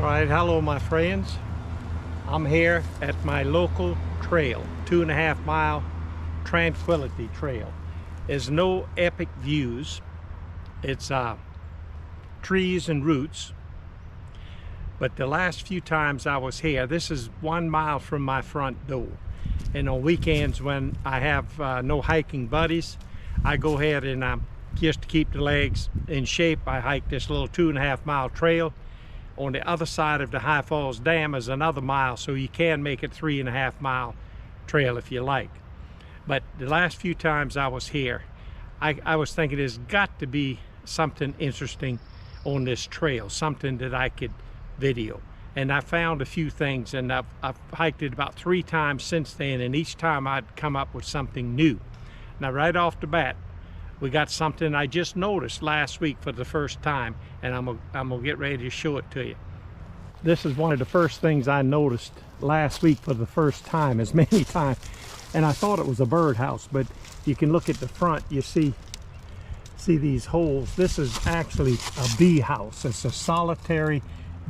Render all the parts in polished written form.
Alright, hello my friends. I'm here at my local trail, 2.5 mile Tranquility Trail. There's no epic views. It's trees and roots. But the last few times I was here, this is 1 mile from my front door. And on weekends when I have no hiking buddies, I go ahead and just to keep the legs in shape, I hike this little 2.5 mile trail. On the other side of the High Falls Dam is another mile, so you can make it 3.5 mile trail if you like. But the last few times I was here, I was thinking there's got to be something interesting on this trail, something that I could video. And I found a few things, and I've hiked it about 3 times since then, and each time I'd come up with something new. Now right off the bat, we got something I just noticed last week for the first time, and I'm gonna get ready to show it to you. This is one of the first things I noticed last week for the first time, as many times, and I thought it was a birdhouse, but you can look at the front, you see these holes. This is actually a bee house. It's a solitary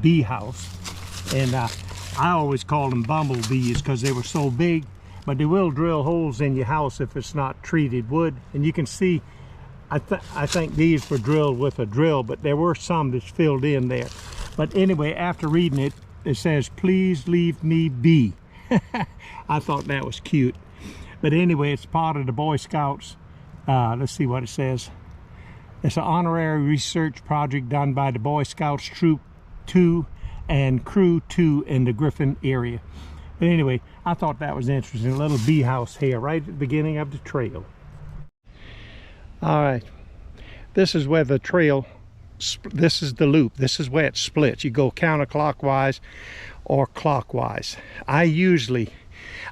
bee house, and I always call them bumblebees because they were so big, but they will drill holes in your house if it's not treated wood. And you can see, I think these were drilled with a drill, but there were some that's filled in there. But anyway, after reading it, it says, "Please leave me be." I thought that was cute. But anyway, it's part of the Boy Scouts. Let's see what it says. It's an honorary research project done by the Boy Scouts Troop 2 and Crew 2 in the Griffin area. But anyway, I thought that was interesting. A little bee house here right at the beginning of the trail. All right, this is where the trail, this is the loop. This is where it splits. You go counterclockwise or clockwise. I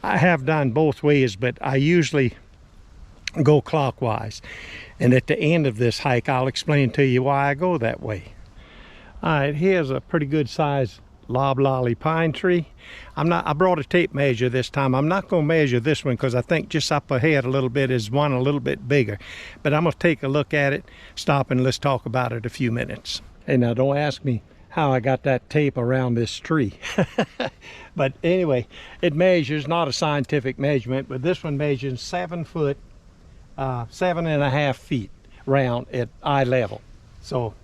have done both ways, but I usually go clockwise. And at the end of this hike, I'll explain to you why I go that way. All right, here's a pretty good size Loblolly pine tree. I brought a tape measure this time. I'm not going to measure this one because I think just up ahead a little bit is one a little bit bigger. But I'm going to take a look at it, stop, and let's talk about it a few minutes. Hey, now don't ask me how I got that tape around this tree. But anyway, it measures, not a scientific measurement, but this one measures 7 foot, 7.5 feet round at eye level. So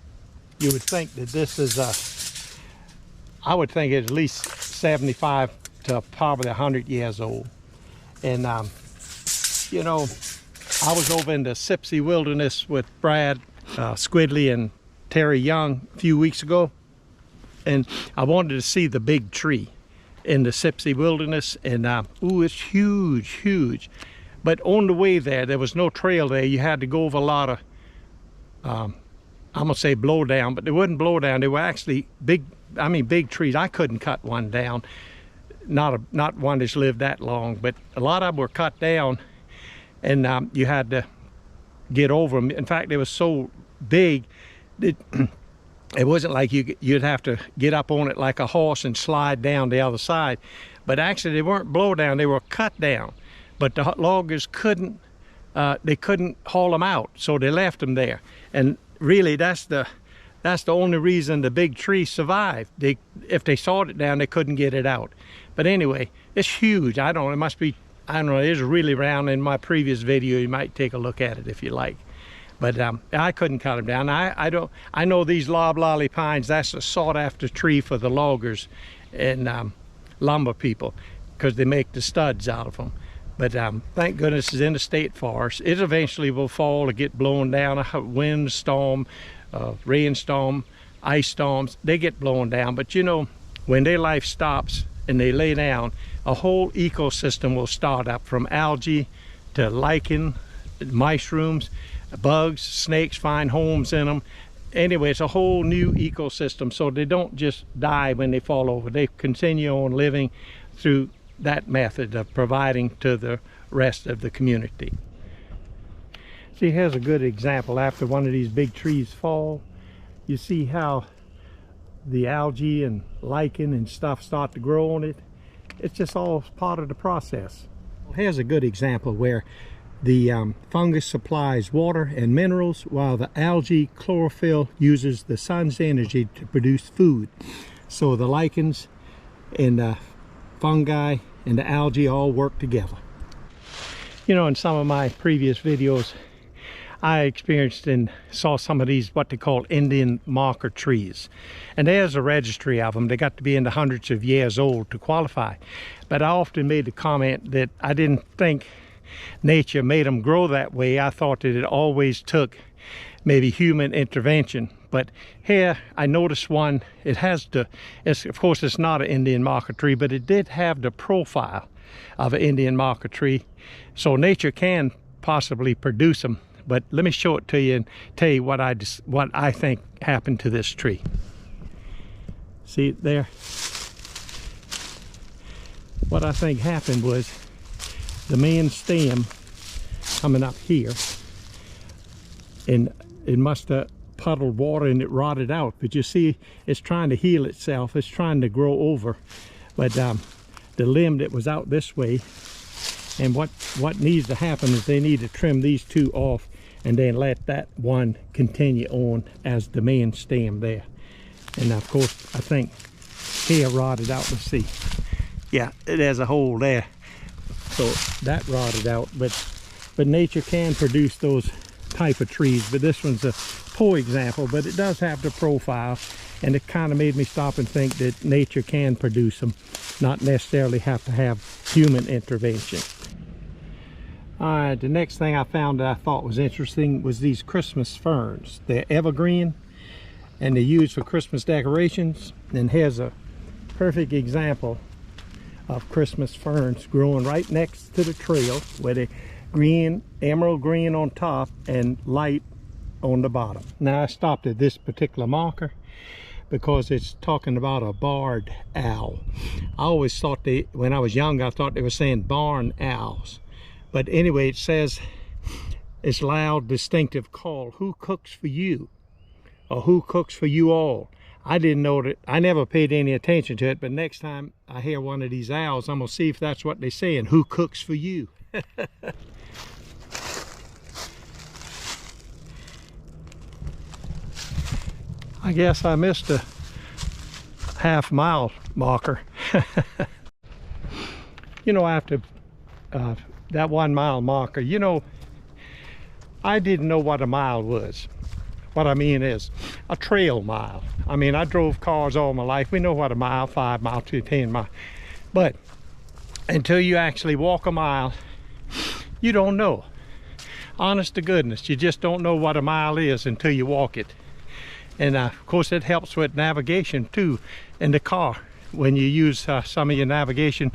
you would think that this is I would think it's at least 75 to probably 100 years old. And you know, I was over in the Sipsey Wilderness with Brad Squidley and Terry Young a few weeks ago, and I wanted to see the big tree in the Sipsey Wilderness, and ooh, it's huge. But on the way there was no trail there. You had to go over a lot of I'm gonna say blow down, but they wouldn't blow down. They were actually big trees. I couldn't cut one down, not one that's lived that long, but a lot of them were cut down, and you had to get over them. In fact, they were so big that it wasn't like you'd have to get up on it like a horse and slide down the other side. But actually, they weren't blow down, they were cut down. But the loggers couldn't haul them out, so they left them there. And really, that's the only reason the big tree survived. If they sawed it down, they couldn't get it out. But anyway, it's huge. I don't know, it must be, I don't know, it is really round. In my previous video, you might take a look at it if you like. But I couldn't cut them down. I know these loblolly pines, that's a sought after tree for the loggers and lumber people, because they make the studs out of them. But thank goodness it's in the state forest. It eventually will fall or get blown down. A wind storm, rainstorm, ice storms, they get blown down. But you know, when their life stops and they lay down, a whole ecosystem will start up, from algae to lichen, mushrooms, bugs, snakes find homes in them. Anyway, it's a whole new ecosystem. So they don't just die when they fall over. They continue on living through that method of providing to the rest of the community. See, here's a good example. After one of these big trees fall, you see how the algae and lichen and stuff start to grow on it. It's just all part of the process. Here's a good example where the fungus supplies water and minerals, while the algae chlorophyll uses the sun's energy to produce food. So the lichens and the fungi and the algae all work together. You know, in some of my previous videos, I experienced and saw some of these what they call Indian marker trees, and there's a registry of them. They got to be in the hundreds of years old to qualify. But I often made the comment that I didn't think nature made them grow that way. I thought that it always took maybe human intervention. But here I noticed one. It has of course it's not an Indian marker tree, but it did have the profile of an Indian marker tree. So nature can possibly produce them. But let me show it to you and tell you what I think happened to this tree. See it there? What I think happened was the main stem coming up here, and it must have puddled water and it rotted out. But you see, it's trying to heal itself. It's trying to grow over. But the limb that was out this way, and what needs to happen is they need to trim these two off and then let that one continue on as the main stem there. And of course, I think here rotted out. Let's see. Yeah, there's a hole there. So that rotted out, but nature can produce those type of trees. But this one's a poor example, but it does have the profile, and it kind of made me stop and think that nature can produce them, not necessarily have to have human intervention. All right, the next thing I found that I thought was interesting was these Christmas ferns. They're evergreen and they're used for Christmas decorations. And here's a perfect example of Christmas ferns growing right next to the trail, where they're green, emerald green on top and light on the bottom. Now I stopped at this particular marker because it's talking about a barred owl. I always thought when I was young, I thought they were saying barn owls. But anyway, it says, it's loud, distinctive call. Who cooks for you? Or who cooks for you all? I didn't know that. I never paid any attention to it, but next time I hear one of these owls, I'm gonna see if that's what they're saying. Who cooks for you? I guess I missed a half-mile marker. You know, after that 1 mile marker, you know, I didn't know what a mile was. What I mean is a trail mile. I mean, I drove cars all my life. We know what a mile, 5 mile to 10 mile. But until you actually walk a mile, you don't know. Honest to goodness, you just don't know what a mile is until you walk it. And of course, it helps with navigation too in the car. When you use some of your navigation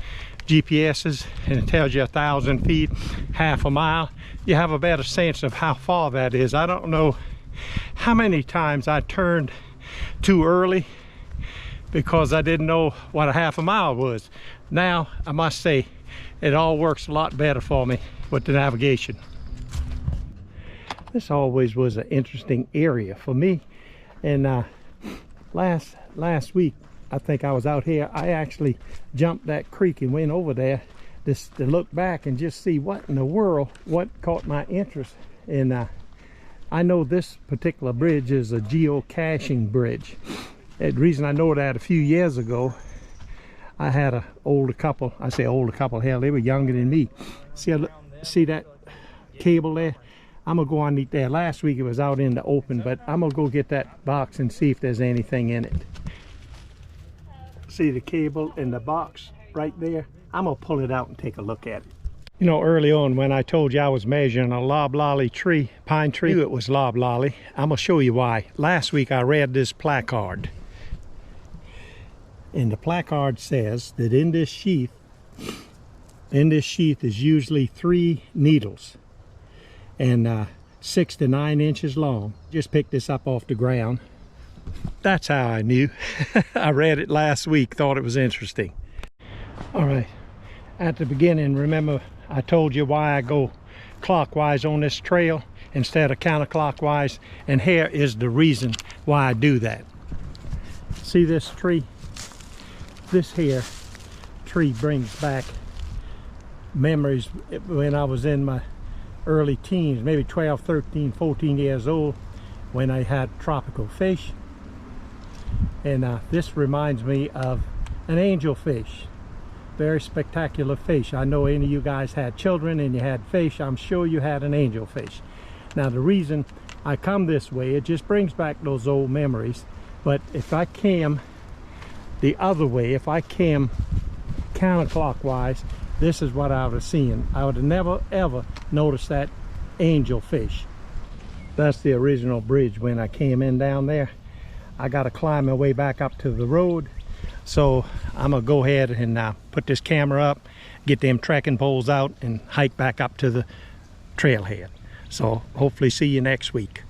GPSs and it tells you 1,000 feet, half a mile, you have a better sense of how far that is. I don't know how many times I turned too early because I didn't know what a half a mile was. Now I must say it all works a lot better for me with the navigation. This always was an interesting area for me. And last week, I think I was out here, I actually jumped that creek and went over there just to look back and just see what in the world, what caught my interest. And I know this particular bridge is a geocaching bridge. The reason I know that, a few years ago, I had an older couple, I say older couple, hell, they were younger than me. See that cable there? I'm gonna go underneath there. Last week it was out in the open, but I'm gonna go get that box and see if there's anything in it. See the cable in the box right there? I'm gonna pull it out and take a look at it. You know, early on when I told you I was measuring a loblolly tree, pine tree, I knew it was loblolly. I'm gonna show you why. Last week I read this placard. And the placard says that in this sheath is usually 3 needles. And 6 to 9 inches long. Just picked this up off the ground. That's how I knew. I read it last week, thought it was interesting. All right, at the beginning, remember I told you why I go clockwise on this trail instead of counterclockwise, and here is the reason why I do that. See this tree? This here tree brings back memories when I was in my early teens, maybe 12, 13, 14 years old, when I had tropical fish. And this reminds me of an angelfish. Very spectacular fish. I know any of you guys had children and you had fish. I'm sure you had an angelfish. Now the reason I come this way, it just brings back those old memories. But if I came the other way, if I came counterclockwise, this is what I would have seen. I would have never ever noticed that angelfish. That's the original bridge when I came in down there. I got to climb my way back up to the road. So I'm gonna go ahead and put this camera up, get them trekking poles out, and hike back up to the trailhead. So hopefully see you next week.